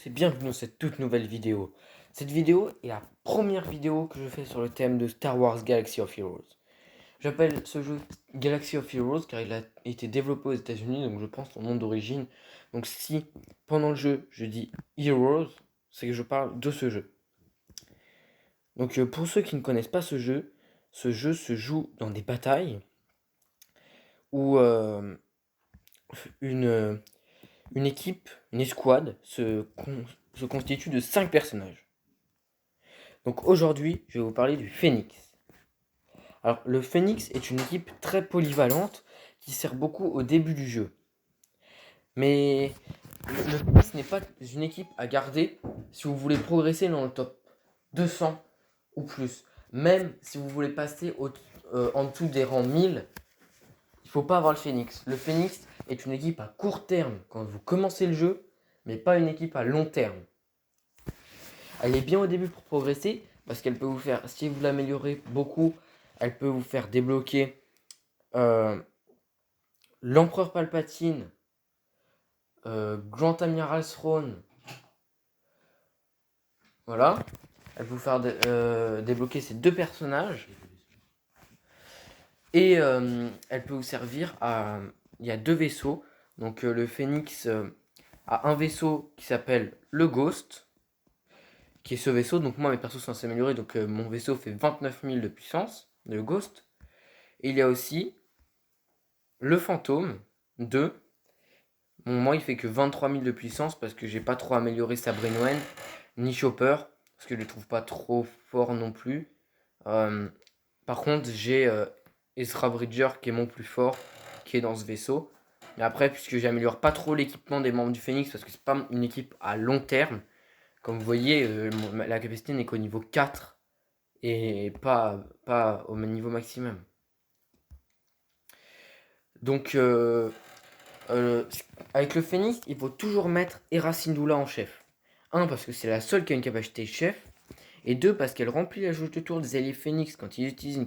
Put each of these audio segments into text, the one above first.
Et bienvenue dans cette toute nouvelle vidéo. Cette vidéo est la première vidéo que je fais sur le thème de Star Wars Galaxy of Heroes. J'appelle ce jeu Galaxy of Heroes car il a été développé aux États-Unis, donc je pense son nom d'origine. Donc si pendant le jeu je dis Heroes, c'est que je parle de ce jeu. Donc pour ceux qui ne connaissent pas ce jeu se joue dans des batailles où une équipe, une escouade se constitue de 5 personnages. Donc aujourd'hui, je vais vous parler du Phoenix. Alors le Phoenix est une équipe très polyvalente qui sert beaucoup au début du jeu. Mais le Phoenix n'est pas une équipe à garder si vous voulez progresser dans le top 200 ou plus. Même si vous voulez passer en dessous des rangs 1000, il ne faut pas avoir le Phoenix. Le Phoenix est une équipe à court terme quand vous commencez le jeu, mais pas une équipe à long terme. Elle est bien au début pour progresser, parce qu'elle peut vous faire, si vous l'améliorez beaucoup, elle peut vous faire débloquer l'Empereur Palpatine, Grand Amiral Thrawn. Voilà. Elle peut vous faire débloquer ces deux personnages. Et elle peut vous servir à... Il y a deux vaisseaux. Donc le Phoenix a un vaisseau qui s'appelle le Ghost, qui est ce vaisseau. Donc moi mes persos sont assez améliorés. Donc mon vaisseau fait 29 000 de puissance, le Ghost. Et il y a aussi le Fantôme 2. Bon, moi il fait que 23 000 de puissance parce que j'ai pas trop amélioré Sabrine Wren ni Chopper. Parce que je les trouve pas trop forts non plus. Par contre j'ai Ezra Bridger qui est mon plus fort, qui est dans ce vaisseau. Mais après, puisque j'améliore pas trop l'équipement des membres du Phoenix, parce que c'est pas une équipe à long terme, comme vous voyez, la capacité n'est qu'au niveau 4 et pas au niveau maximum. Donc, avec le Phoenix, il faut toujours mettre Hera Syndulla en chef. 1, parce que c'est la seule qui a une capacité chef. Et 2, parce qu'elle remplit la jauge de tour des alliés Phoenix quand ils utilisent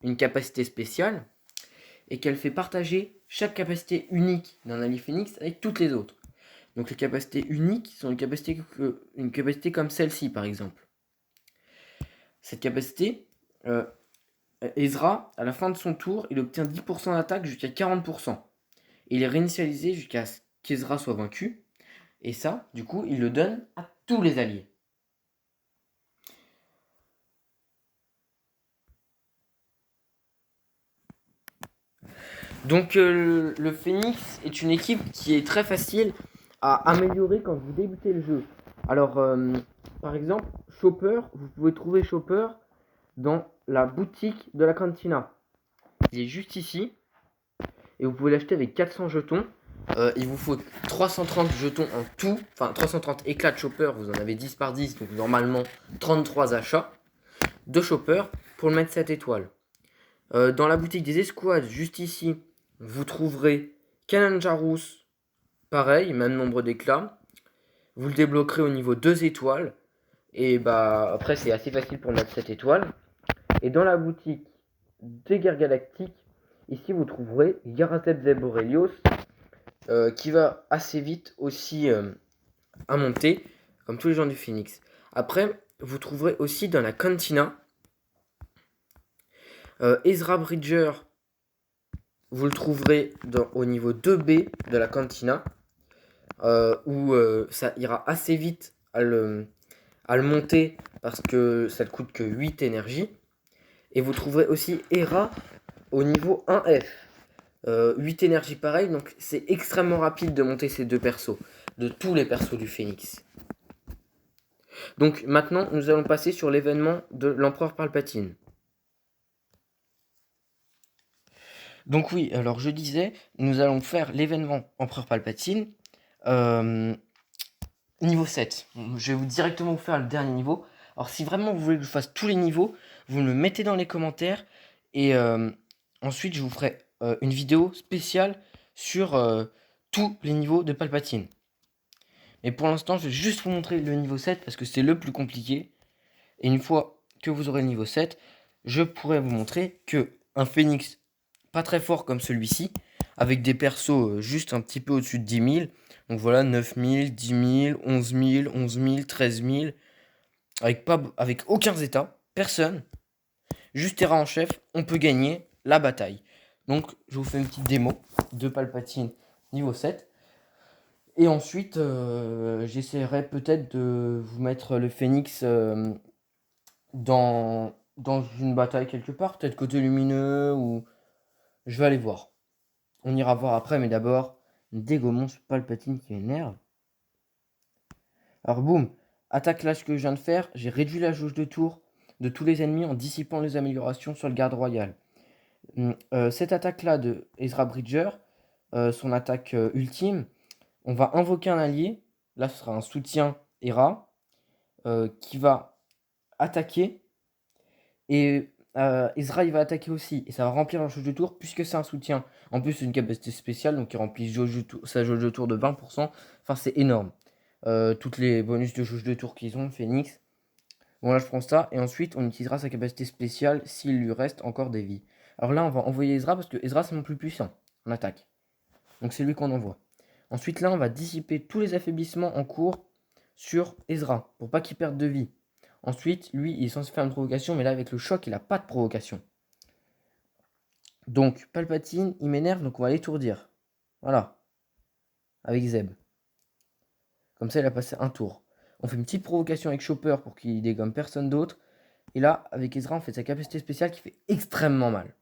une capacité spéciale. Et qu'elle fait partager chaque capacité unique d'un allié Phoenix avec toutes les autres. Donc les capacités uniques sont une capacité comme celle-ci par exemple. Cette capacité, Ezra, à la fin de son tour, il obtient 10% d'attaque jusqu'à 40%. Et il est réinitialisé jusqu'à ce qu'Ezra soit vaincu. Et ça, du coup, il le donne à tous les alliés. Donc le Phoenix est une équipe qui est très facile à améliorer quand vous débutez le jeu. Alors, par exemple, Chopper, vous pouvez trouver Chopper dans la boutique de la cantina. Il est juste ici. Et vous pouvez l'acheter avec 400 jetons. Il vous faut 330 jetons en tout. Enfin, 330 éclats de Chopper. Vous en avez 10 par 10. Donc, normalement, 33 achats de Chopper pour le mettre 7 étoiles. Dans la boutique des escouades, juste ici, vous trouverez Kanan Jarrus. Pareil, même nombre d'éclats. Vous le débloquerez au niveau 2 étoiles. Et bah après c'est assez facile pour mettre 7 étoiles. Et dans la boutique des guerres galactiques, ici vous trouverez Yarazet Zeb Aurelios qui va assez vite aussi à monter, comme tous les gens du Phoenix. Après, vous trouverez aussi dans la cantina Ezra Bridger. Vous le trouverez au niveau 2B de la cantina, où ça ira assez vite à le monter parce que ça ne coûte que 8 énergies. Et vous trouverez aussi Hera au niveau 1F. 8 énergies pareil, donc c'est extrêmement rapide de monter ces deux persos, de tous les persos du Phoenix. Donc maintenant, nous allons passer sur l'événement de l'Empereur Palpatine. Donc oui, alors je disais, nous allons faire l'événement Empereur Palpatine niveau 7. Je vais directement vous faire le dernier niveau. Alors si vraiment vous voulez que je fasse tous les niveaux, vous me le mettez dans les commentaires et ensuite je vous ferai une vidéo spéciale sur tous les niveaux de Palpatine. Mais pour l'instant, je vais juste vous montrer le niveau 7 parce que c'est le plus compliqué. Et une fois que vous aurez le niveau 7, je pourrai vous montrer que un Phoenix pas très fort comme celui-ci avec des persos juste un petit peu au-dessus de 10 000. Donc voilà, 9 000, 10 000, 11 000, 11 000, 13 000. Avec aucun zeta, personne. Juste Terra en chef, on peut gagner la bataille. Donc je vous fais une petite démo de Palpatine niveau 7. Et ensuite, j'essaierai peut-être de vous mettre le Phénix dans une bataille quelque part, peut-être côté lumineux, ou je vais aller voir. On ira voir après, mais d'abord, dégommons ce Palpatine qui m'énerve. Alors boum, attaque là ce que je viens de faire, j'ai réduit la jauge de tour de tous les ennemis en dissipant les améliorations sur le garde royal. Cette attaque là de Ezra Bridger, son attaque ultime, on va invoquer un allié, là ce sera un soutien Hera, qui va attaquer, et Ezra il va attaquer aussi, et ça va remplir la jauge de tour puisque c'est un soutien. En plus c'est une capacité spéciale, donc il remplit sa jauge de tour de 20%, enfin c'est énorme. Toutes les bonus de jauge de tour qu'ils ont, Phoenix. Bon là je prends ça, et ensuite on utilisera sa capacité spéciale s'il lui reste encore des vies. Alors là on va envoyer Ezra, parce que Ezra c'est mon plus puissant en attaque. Donc c'est lui qu'on envoie. Ensuite là on va dissiper tous les affaiblissements en cours sur Ezra, pour pas qu'il perde de vie. Ensuite, lui, il est censé faire une provocation, mais là, avec le choc, il n'a pas de provocation. Donc, Palpatine, il m'énerve, donc on va l'étourdir. Voilà. Avec Zeb. Comme ça, il a passé un tour. On fait une petite provocation avec Chopper pour qu'il dégomme personne d'autre. Et là, avec Ezra, on fait sa capacité spéciale qui fait extrêmement mal.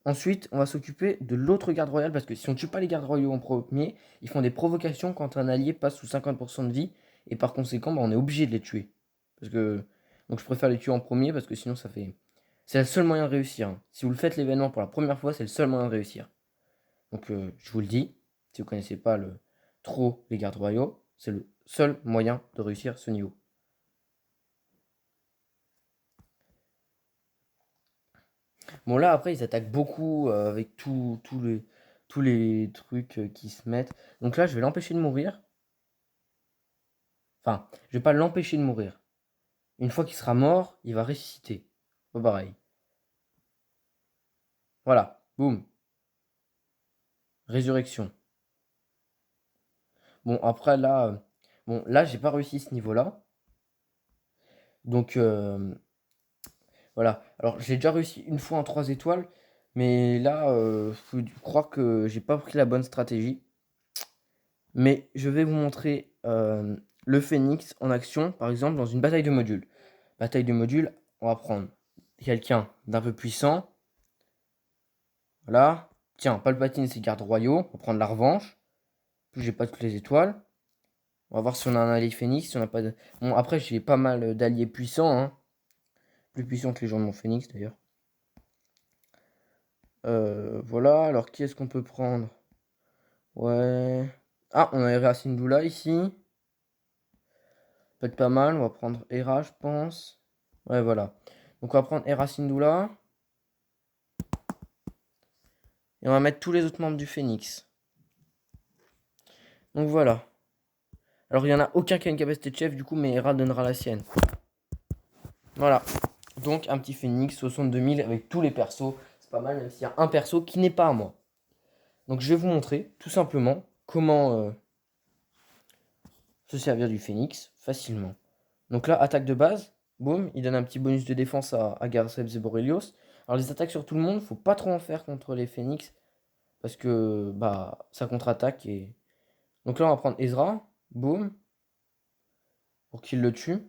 Ensuite, on va s'occuper de l'autre garde royale, parce que si on ne tue pas les gardes royaux en premier, ils font des provocations quand un allié passe sous 50% de vie. Et par conséquent, on est obligé de les tuer. Parce que... Donc je préfère les tuer en premier, parce que sinon ça fait... C'est le seul moyen de réussir. Hein. Si vous le faites l'événement pour la première fois, c'est le seul moyen de réussir. Donc je vous le dis, si vous ne connaissez pas trop les gardes royaux, c'est le seul moyen de réussir ce niveau. Bon là après ils attaquent beaucoup avec tous les trucs qui se mettent. Donc là je vais l'empêcher de mourir. Enfin, je vais pas l'empêcher de mourir. Une fois qu'il sera mort, il va ressusciter. Pas pareil. Voilà, boum. Résurrection. Bon après là, là j'ai pas réussi ce niveau-là. Donc voilà. Alors j'ai déjà réussi une fois en 3 étoiles. Mais là, faut croire que j'ai pas pris la bonne stratégie. Mais je vais vous montrer le Phénix en action, par exemple, dans une bataille de modules. Bataille de modules, on va prendre quelqu'un d'un peu puissant. Voilà. Tiens, Palpatine, c'est garde royaux. On va prendre la revanche. Plus j'ai pas toutes les étoiles. On va voir si on a un allié Phénix. Si on a pas de... Bon, après, j'ai pas mal d'alliés puissants. Hein. Plus puissants que les gens de mon Phénix, d'ailleurs. Voilà. Alors, qui est-ce qu'on peut prendre? Ouais. Ah, on a Hera Syndulla ici. Peut être pas mal. On va prendre Hera, je pense. Ouais, voilà. Donc, on va prendre Hera Syndulla. Et on va mettre tous les autres membres du Phénix. Donc, voilà. Alors, il n'y en a aucun qui a une capacité de chef, du coup, mais Hera donnera la sienne. Voilà. Donc, un petit Phénix, 62 000 avec tous les persos. C'est pas mal, même s'il y a un perso qui n'est pas à moi. Donc, je vais vous montrer, tout simplement, comment se servir du Phénix facilement. Donc là, attaque de base. Boum, il donne un petit bonus de défense à Garcebs et Borelios. Alors, les attaques sur tout le monde, faut pas trop en faire contre les Phénix. Parce que, bah, ça contre-attaque. Et... Donc là, on va prendre Ezra. Boum. Pour qu'il le tue.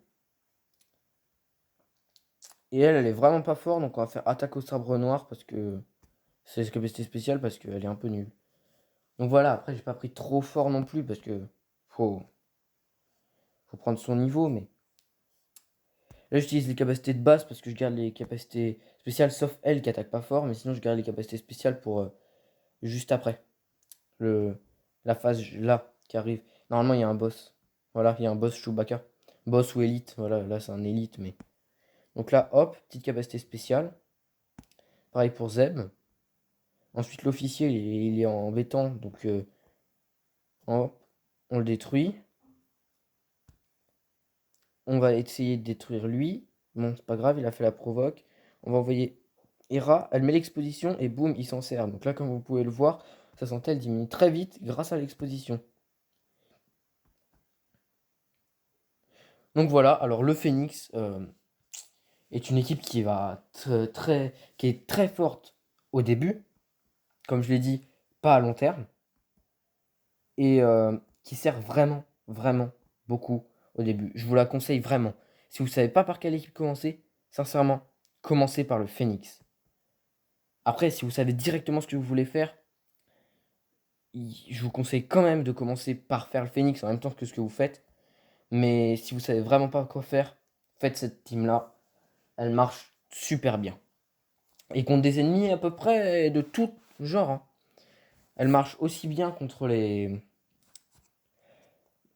Et elle est vraiment pas forte. Donc on va faire attaque au sabre noir. Parce que c'est ce capacité spéciale. Parce qu'elle est un peu nulle. Donc voilà, après, j'ai pas pris trop fort non plus. Parce que faut prendre son niveau. Mais là, j'utilise les capacités de base. Parce que je garde les capacités spéciales. Sauf elle qui attaque pas fort. Mais sinon, je garde les capacités spéciales pour juste après. La phase là qui arrive. Normalement, il y a un boss. Voilà, il y a un boss Chewbacca. Boss ou élite. Voilà, là, c'est un élite. Mais donc là, hop, petite capacité spéciale. Pareil pour Zeb. Ensuite, l'officier, il est embêtant. Donc, on le détruit. On va essayer de détruire lui. Bon, c'est pas grave, il a fait la provoque. On va envoyer Hera, elle met l'exposition et boum, il s'en sert. Donc là, comme vous pouvez le voir, sa santé elle diminue très vite grâce à l'exposition. Donc voilà, alors le Phoenix est une équipe qui qui est très forte au début, comme je l'ai dit, pas à long terme, et qui sert vraiment, vraiment beaucoup au début. Je vous la conseille vraiment. Si vous ne savez pas par quelle équipe commencer, sincèrement, commencez par le Phoenix. Après, si vous savez directement ce que vous voulez faire, je vous conseille quand même de commencer par faire le Phoenix en même temps que ce que vous faites. Mais si vous savez vraiment pas quoi faire, faites cette team-là. Elle marche super bien. Et contre des ennemis à peu près de tout genre. Hein. Elle marche aussi bien contre les...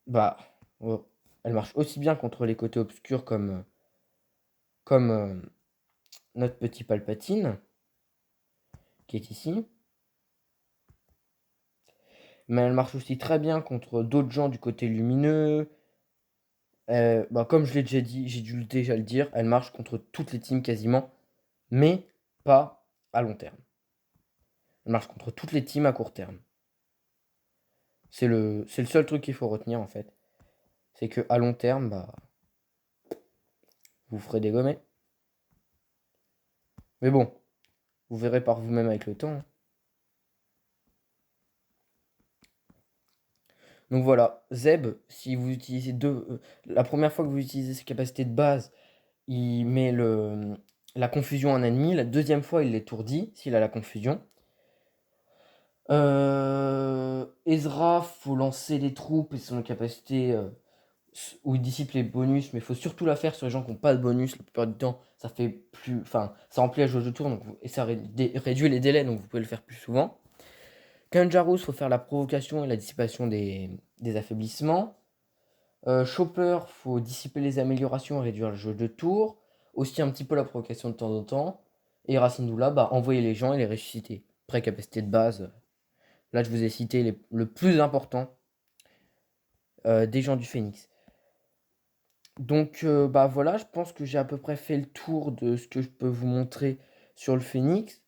Bah... oh, elle marche aussi bien contre les côtés obscurs comme notre petit Palpatine, qui est ici. Mais elle marche aussi très bien contre d'autres gens du côté lumineux. Comme je l'ai déjà dit, j'ai dû déjà le dire, elle marche contre toutes les teams quasiment, mais pas à long terme. Elle marche contre toutes les teams à court terme. C'est le seul truc qu'il faut retenir en fait. C'est que à long terme, vous ferez dégommer. Mais bon, vous verrez par vous-même avec le temps. Hein. Donc voilà, Zeb, si vous utilisez la première fois que vous utilisez ses capacités de base, il met la confusion à un ennemi. La deuxième fois, il l'étourdit s'il a la confusion. Ezra, faut lancer les troupes et son capacité où il dissipe les bonus, mais il faut surtout la faire sur les gens qui n'ont pas de bonus. La plupart du temps, ça fait plus. Enfin, ça remplit la jauge de tour et ça réduit les délais, donc vous pouvez le faire plus souvent. Kanjarus, faut faire la provocation et la dissipation des affaiblissements. Chopper, faut dissiper les améliorations et réduire le jeu de tour. Aussi un petit peu la provocation de temps en temps. Et Racindoula, envoyer les gens et les ressusciter. Après, capacité de base. Là, je vous ai cité le plus important des gens du Phénix. Donc, voilà, je pense que j'ai à peu près fait le tour de ce que je peux vous montrer sur le Phénix.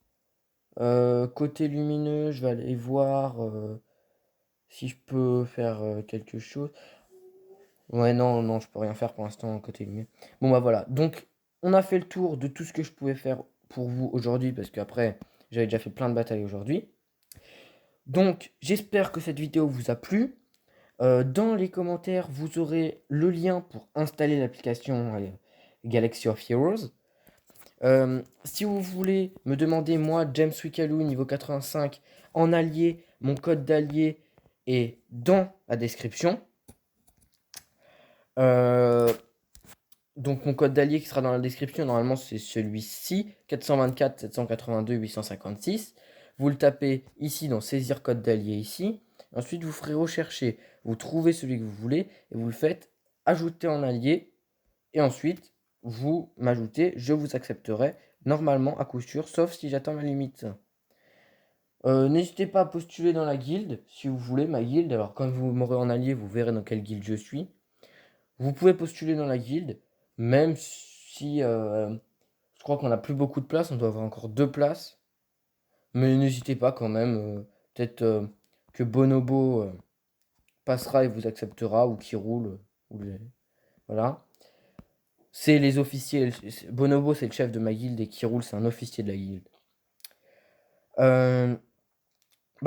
Côté lumineux, je vais aller voir si je peux faire quelque chose. Ouais, non, je peux rien faire pour l'instant côté lumineux. Bon, voilà. Donc, on a fait le tour de tout ce que je pouvais faire pour vous aujourd'hui, parce qu'après, j'avais déjà fait plein de batailles aujourd'hui. Donc, j'espère que cette vidéo vous a plu. Dans les commentaires, vous aurez le lien pour installer l'application Galaxy of Heroes. Si vous voulez me demander, moi, James Wickalou, niveau 85, en allié, mon code d'allié est dans la description. Donc mon code d'allié qui sera dans la description, normalement c'est celui-ci, 424 782 856. Vous le tapez ici dans saisir code d'allié ici. Ensuite vous ferez rechercher, vous trouvez celui que vous voulez et vous le faites ajouter en allié. Et ensuite vous m'ajoutez, je vous accepterai normalement à coup sûr, sauf si j'atteins ma limite. N'hésitez pas à postuler dans la guilde si vous voulez, ma guilde. Alors quand vous m'aurez en allié, vous verrez dans quelle guilde je suis. Vous pouvez postuler dans la guilde, même si je crois qu'on n'a plus beaucoup de places, on doit avoir encore 2 places. Mais n'hésitez pas quand même, peut-être que Bonobo passera et vous acceptera, ou qui roule, voilà. C'est les officiers, Bonobo c'est le chef de ma guilde et qui roule c'est un officier de la guilde.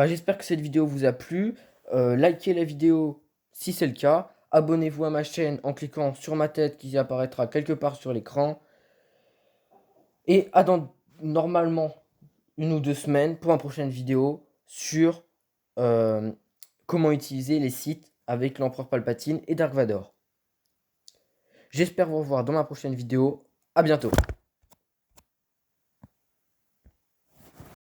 J'espère que cette vidéo vous a plu. Likez la vidéo si c'est le cas. Abonnez-vous à ma chaîne en cliquant sur ma tête qui apparaîtra quelque part sur l'écran. Et à dans normalement 1 ou 2 semaines pour une prochaine vidéo sur comment utiliser les sites avec l'Empereur Palpatine et Dark Vador. J'espère vous revoir dans ma prochaine vidéo. À bientôt.